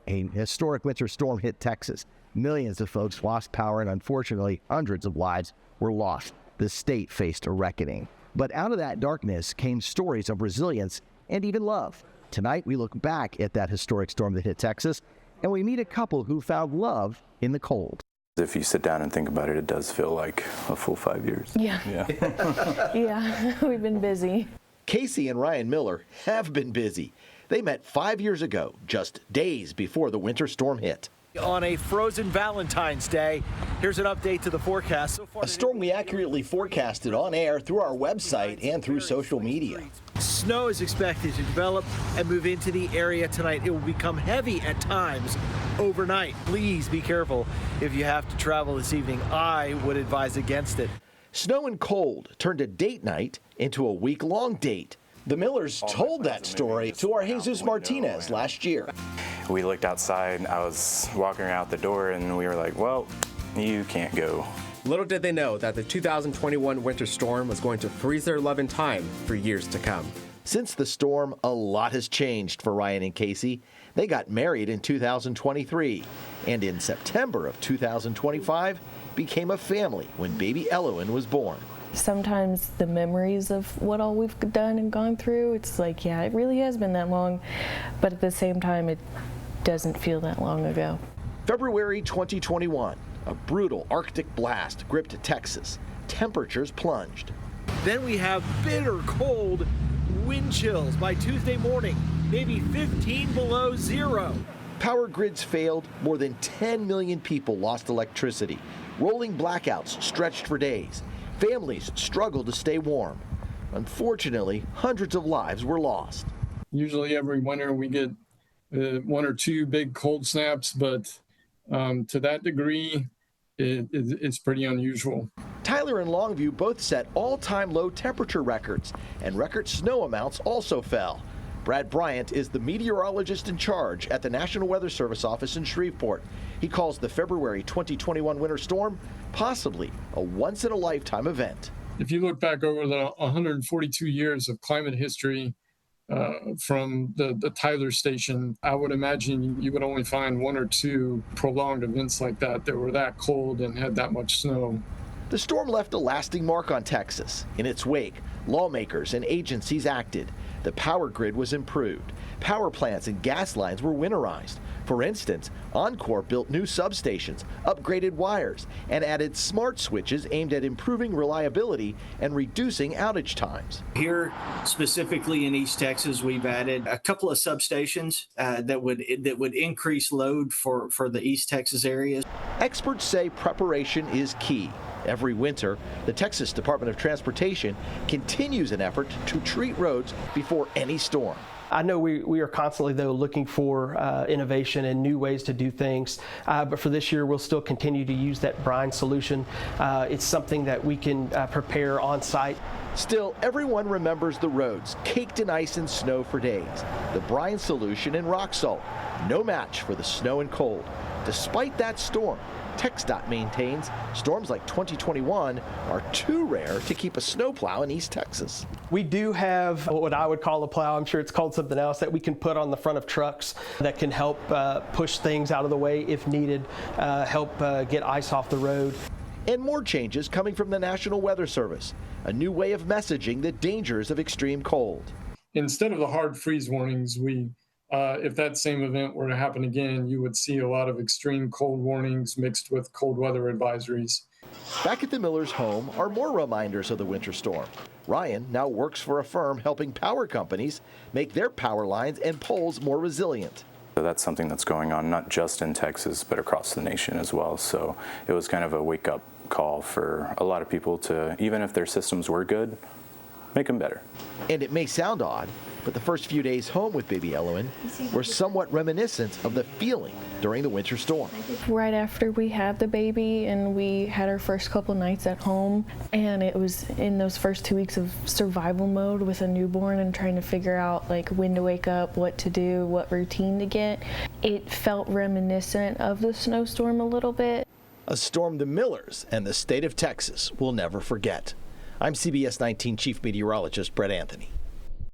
A historic winter storm hit Texas. Millions of folks lost power, and unfortunately, hundreds of lives were lost. The state faced a reckoning. But out of that darkness came stories of resilience and even love. Tonight, we look back at that historic storm that hit Texas, and we meet a couple who found love in the cold. If you sit down and think about it, it does feel like a full 5 years. Yeah. Yeah, we've been busy. Casey and Ryan Miller have been busy. They met 5 years ago, just days before the winter storm hit. On a frozen Valentine's Day, here's an update to the forecast. So far, a storm we accurately forecasted on air through our website and through social media. Snow is expected to develop and move into the area tonight. It will become heavy at times overnight. Please be careful if you have to travel this evening. I would advise against it. Snow and cold turned a date night into a week-long date. The Millers told that story to our Jesus Martinez last year. We looked outside, I was walking out the door, and we were like, well, you can't go. Little did they know that the 2021 winter storm was going to freeze their love in time for years to come. Since the storm, a lot has changed for Ryan and Casey. They got married in 2023, and in September of 2025, became a family when baby Elowen was born. Sometimes the memories of what all we've done and gone through, it's like, yeah, it really has been that long, but at the same time, it doesn't feel that long ago. February 2021, a brutal Arctic blast gripped Texas. Temperatures plunged. Then we have bitter cold wind chills by Tuesday morning, maybe 15 below zero. Power grids failed. More than 10 million people lost electricity. Rolling blackouts stretched for days. Families struggled to stay warm. Unfortunately, hundreds of lives were lost. Usually every winter we get one or two big cold snaps, but to that degree, it's pretty unusual. Tyler and Longview both set all-time low temperature records, and record snow amounts also fell. Brad Bryant is the meteorologist in charge at the National Weather Service office in Shreveport. He calls the February 2021 winter storm possibly a once-in-a-lifetime event. If you look back over the 142 years of climate history from the Tyler station, I would imagine you would only find one or two prolonged events like that were that cold and had that much snow. The storm left a lasting mark on Texas. In its wake, lawmakers and agencies acted. The power grid was improved. Power plants and gas lines were winterized. For instance, Oncor built new substations, upgraded wires, and added smart switches aimed at improving reliability and reducing outage times. Here, specifically in East Texas, we've added a couple of substations that would increase load for the East Texas areas. Experts say preparation is key. Every winter, the Texas Department of Transportation continues an effort to treat roads before any storm. I know we are constantly, though, looking for innovation and new ways to do things, but for this year, we'll still continue to use that brine solution. It's something that we can prepare on site. Still, everyone remembers the roads caked in ice and snow for days. The brine solution in rock salt, no match for the snow and cold. Despite that storm, TxDOT maintains storms like 2021 are too rare to keep a snowplow in East Texas. We do have what I would call a plow, I'm sure it's called something else, that we can put on the front of trucks that can help push things out of the way if needed, help get ice off the road. And more changes coming from the National Weather Service, a new way of messaging the dangers of extreme cold. Instead of the hard freeze warnings, if that same event were to happen again, you would see a lot of extreme cold warnings mixed with cold weather advisories. Back at the Millers' home are more reminders of the winter storm. Ryan now works for a firm helping power companies make their power lines and poles more resilient. So that's something that's going on not just in Texas, but across the nation as well. So it was kind of a wake-up call for a lot of people to, even if their systems were good, make them better. And it may sound odd, but the first few days home with baby Elowen were somewhat reminiscent of the feeling during the winter storm. Right after we had the baby and we had our first couple nights at home, and it was in those first 2 weeks of survival mode with a newborn and trying to figure out like when to wake up, what to do, what routine to get. It felt reminiscent of the snowstorm a little bit. A storm the Millers and the state of Texas will never forget. I'm CBS 19 Chief Meteorologist Brett Anthony.